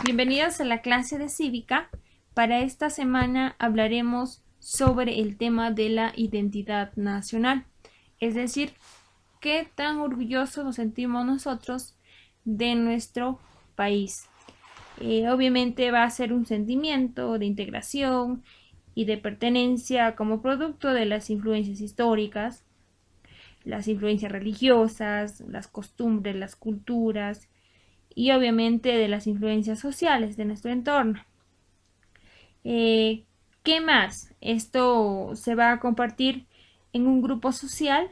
Bienvenidos a la clase de cívica. Para esta semana hablaremos sobre el tema de la identidad nacional, es decir, qué tan orgullosos nos sentimos nosotros de nuestro país. Obviamente va a ser un sentimiento de integración y de pertenencia como producto de las influencias históricas, las influencias religiosas, las costumbres, las culturas y obviamente de las influencias sociales de nuestro entorno. ¿Qué más? Esto se va a compartir en un grupo social,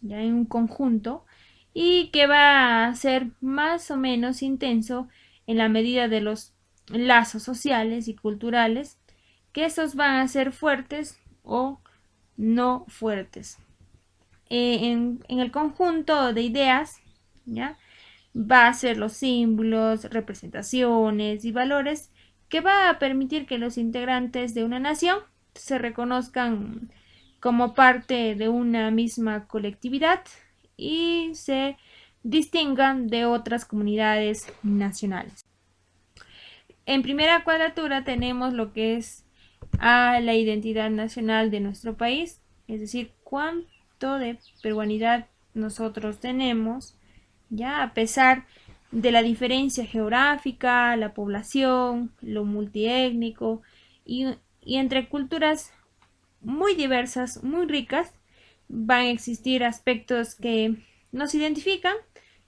ya en un conjunto, y que va a ser más o menos intenso en la medida de los lazos sociales y culturales, que estos van a ser fuertes o no fuertes. En el conjunto de ideas, ¿ya? Va a ser los símbolos, representaciones y valores que va a permitir que los integrantes de una nación se reconozcan como parte de una misma colectividad y se distingan de otras comunidades nacionales. En primera cuadratura tenemos lo que es la identidad nacional de nuestro país, es decir, cuánto de peruanidad nosotros tenemos, ya a pesar de la diferencia geográfica, la población, lo multiétnico y entre culturas muy diversas, muy ricas, van a existir aspectos que nos identifican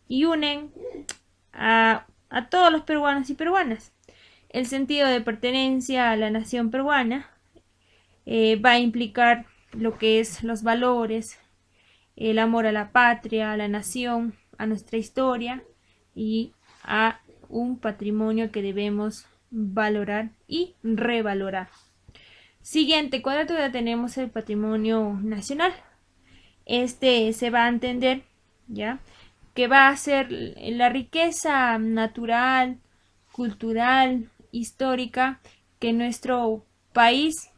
y unen a todos los peruanos y peruanas. El sentido de pertenencia a la nación peruana va a implicar lo que es los valores, el amor a la patria, a la nación, a nuestra historia y a un patrimonio que debemos valorar y revalorar. Siguiente cuadratura tenemos el patrimonio nacional. Este se va a entender, ¿ya?, que va a ser la riqueza natural, cultural, histórica que nuestro país,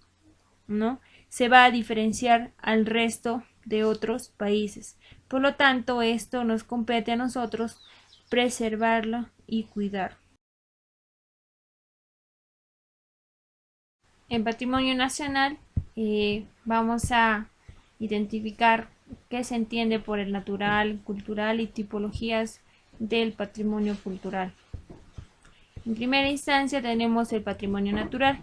¿no?, se va a diferenciar al resto de otros países. Por lo tanto, esto nos compete a nosotros preservarlo y cuidar. En patrimonio nacional vamos a identificar qué se entiende por el natural, cultural y tipologías del patrimonio cultural. En primera instancia tenemos el patrimonio natural.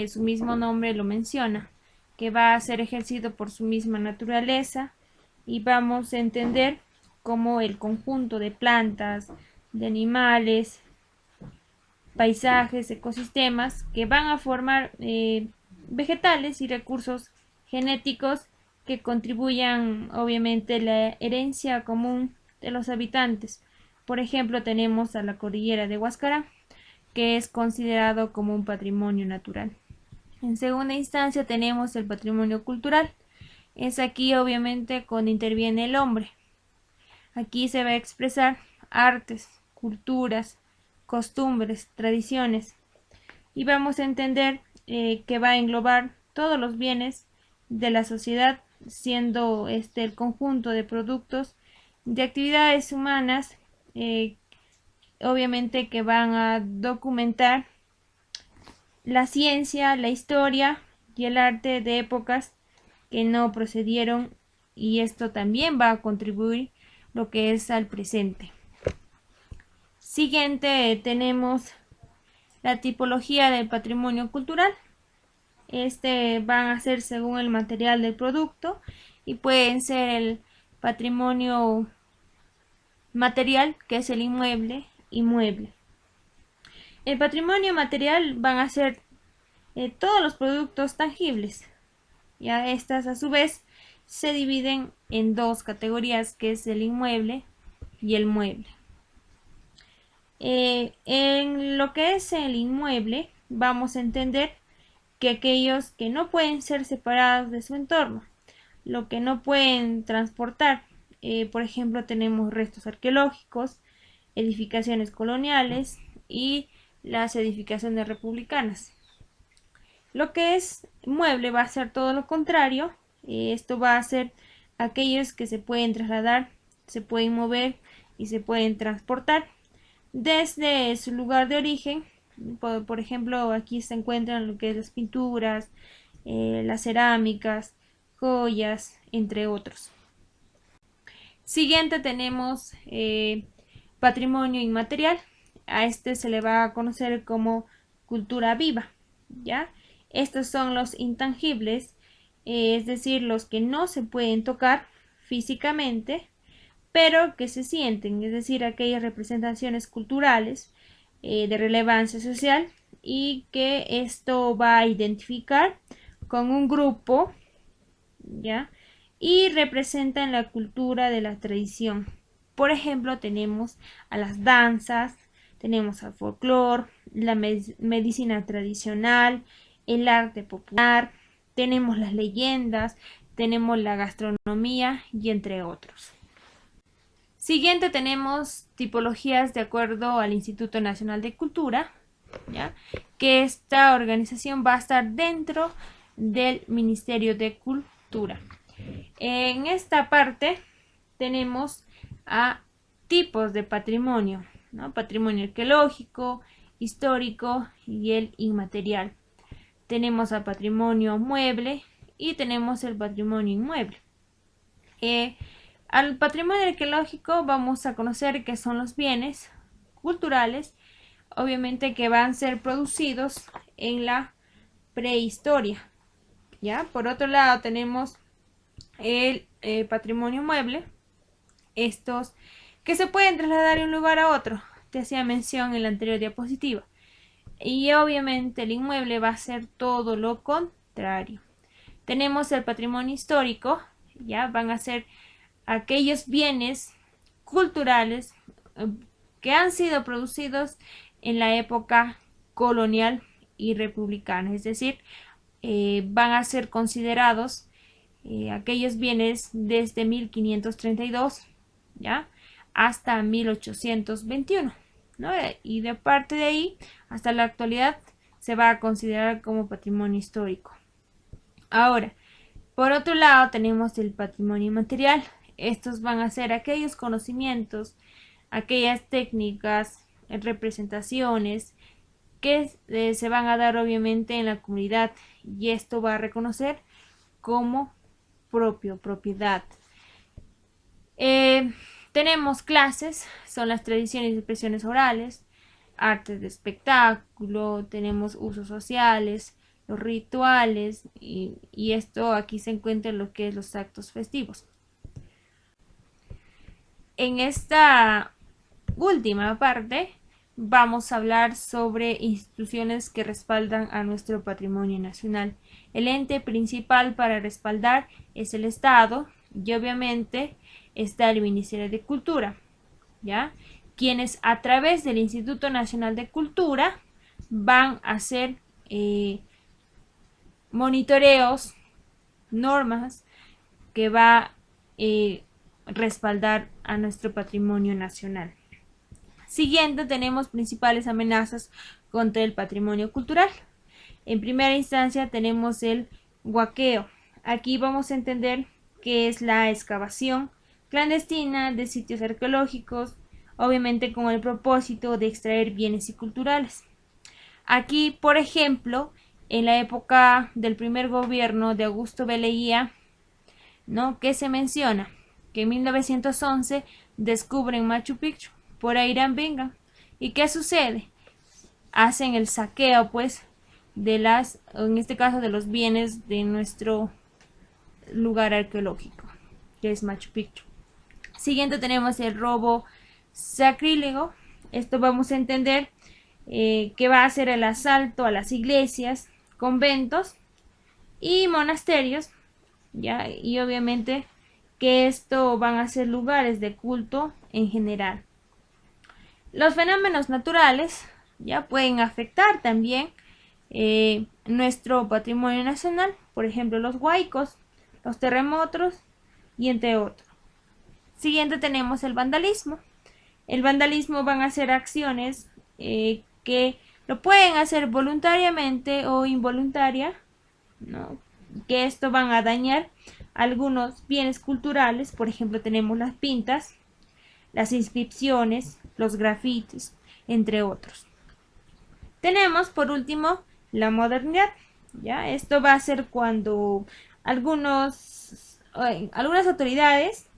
Su mismo nombre lo menciona, que va a ser ejercido por su misma naturaleza y vamos a entender como el conjunto de plantas, de animales, paisajes, ecosistemas que van a formar vegetales y recursos genéticos que contribuyan obviamente a la herencia común de los habitantes. Por ejemplo, tenemos a la cordillera de Huascarán, que es considerado como un patrimonio natural. En segunda instancia tenemos el patrimonio cultural. Es aquí obviamente cuando interviene el hombre. Aquí se va a expresar artes, culturas, costumbres, tradiciones. Y vamos a entender que va a englobar todos los bienes de la sociedad, siendo el conjunto de productos de actividades humanas, obviamente que van a documentar la ciencia, la historia y el arte de épocas que no procedieron, y esto también va a contribuir lo que es al presente. Siguiente tenemos la tipología del patrimonio cultural. Van a ser según el material del producto y pueden ser el patrimonio material, que es el inmueble, y mueble. El patrimonio material van a ser todos los productos tangibles. Ya estas a su vez se dividen en dos categorías, que es el inmueble y el mueble. En lo que es el inmueble vamos a entender que aquellos que no pueden ser separados de su entorno, lo que no pueden transportar, por ejemplo tenemos restos arqueológicos, edificaciones coloniales y las edificaciones republicanas. Lo que es mueble va a ser todo lo contrario. Esto va a ser aquellos que se pueden trasladar, se pueden mover y se pueden transportar. desde su lugar de origen. Por ejemplo, aquí se encuentran lo que es las pinturas, las cerámicas, joyas, entre otros. Siguiente tenemos patrimonio inmaterial. A este se le va a conocer como cultura viva, ¿ya? Estos son los intangibles, es decir, los que no se pueden tocar físicamente, pero que se sienten, es decir, aquellas representaciones culturales de relevancia social y que esto va a identificar con un grupo, ¿ya? Y representan la cultura de la tradición. Por ejemplo, tenemos a las danzas, tenemos al folclore, la medicina tradicional, el arte popular, tenemos las leyendas, tenemos la gastronomía y entre otros. Siguiente tenemos tipologías de acuerdo al Instituto Nacional de Cultura, ¿ya? Que esta organización va a estar dentro del Ministerio de Cultura. En esta parte tenemos a tipos de patrimonio, ¿no? Patrimonio arqueológico, histórico y el inmaterial. Tenemos al patrimonio mueble y tenemos el patrimonio inmueble. Al patrimonio arqueológico vamos a conocer que son los bienes culturales, obviamente que van a ser producidos en la prehistoria, ¿ya? Por otro lado tenemos el patrimonio mueble, estos que se pueden trasladar de un lugar a otro, te hacía mención en la anterior diapositiva, y obviamente el inmueble va a ser todo lo contrario. Tenemos el patrimonio histórico, ya van a ser aquellos bienes culturales que han sido producidos en la época colonial y republicana, es decir, van a ser considerados aquellos bienes desde 1532, ¿ya? Hasta 1821, ¿no? Y de parte de ahí hasta la actualidad se va a considerar como patrimonio histórico. Ahora, por otro lado tenemos el patrimonio inmaterial. Estos van a ser aquellos conocimientos, aquellas técnicas, representaciones que se van a dar obviamente en la comunidad, y esto va a reconocer como propiedad. Tenemos clases, son las tradiciones y expresiones orales, artes de espectáculo, tenemos usos sociales, los rituales y esto aquí se encuentra lo que es los actos festivos. En esta última parte vamos a hablar sobre instituciones que respaldan a nuestro patrimonio nacional. El ente principal para respaldar es el Estado y obviamente está el Ministerio de Cultura, ¿ya? Quienes a través del Instituto Nacional de Cultura van a hacer monitoreos, normas que va a respaldar a nuestro patrimonio nacional. Siguiente tenemos principales amenazas contra el patrimonio cultural. En primera instancia tenemos el huaqueo. Aquí vamos a entender qué es la excavación clandestina de sitios arqueológicos, obviamente con el propósito de extraer bienes y culturales. Aquí, por ejemplo, en la época del primer gobierno de Augusto B. Leguía, ¿no? ¿Qué se menciona? Que en 1911 descubren Machu Picchu por Irán Bingham. ¿Y qué sucede? Hacen el saqueo, pues, de en este caso, de los bienes de nuestro lugar arqueológico, que es Machu Picchu. Siguiente tenemos el robo sacrílego. Esto vamos a entender que va a ser el asalto a las iglesias, conventos y monasterios, ¿ya? Y obviamente que esto van a ser lugares de culto en general. Los fenómenos naturales ya pueden afectar también nuestro patrimonio nacional, por ejemplo los huaicos, los terremotos y entre otros. Siguiente tenemos el vandalismo. El vandalismo van a ser acciones que lo pueden hacer voluntariamente o involuntaria, ¿no? Que esto van a dañar algunos bienes culturales. Por ejemplo tenemos las pintas, las inscripciones, los grafitis. entre otros. Tenemos por último la modernidad. ¿Ya? Esto va a ser cuando algunas autoridades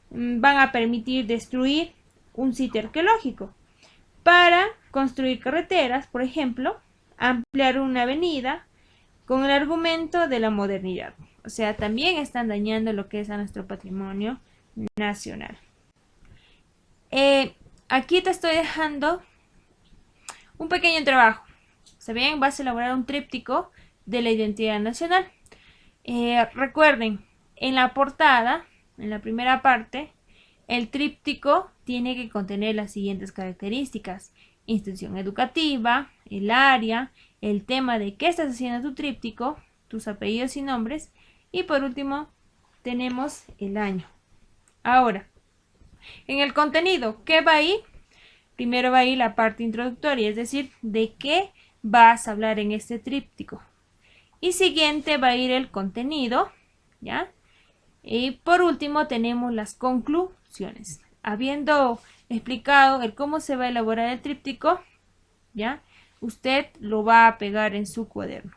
van a permitir destruir un sitio arqueológico para construir carreteras, por ejemplo, ampliar una avenida con el argumento de la modernidad. O sea, también están dañando lo que es a nuestro patrimonio nacional. Aquí te estoy dejando un pequeño trabajo. ¿Se bien? Vas a elaborar un tríptico de la identidad nacional. Recuerden, en la portada, en la primera parte, el tríptico tiene que contener las siguientes características: institución educativa, el área, el tema de qué estás haciendo tu tríptico, tus apellidos y nombres, y por último tenemos el año. Ahora, en el contenido, ¿qué va ahí? Primero va a ir la parte introductoria, es decir, de qué vas a hablar en este tríptico. Y siguiente va a ir el contenido, ¿ya? Y por último tenemos las conclusiones. Habiendo explicado el cómo se va a elaborar el tríptico, ¿ya? Usted lo va a pegar en su cuaderno.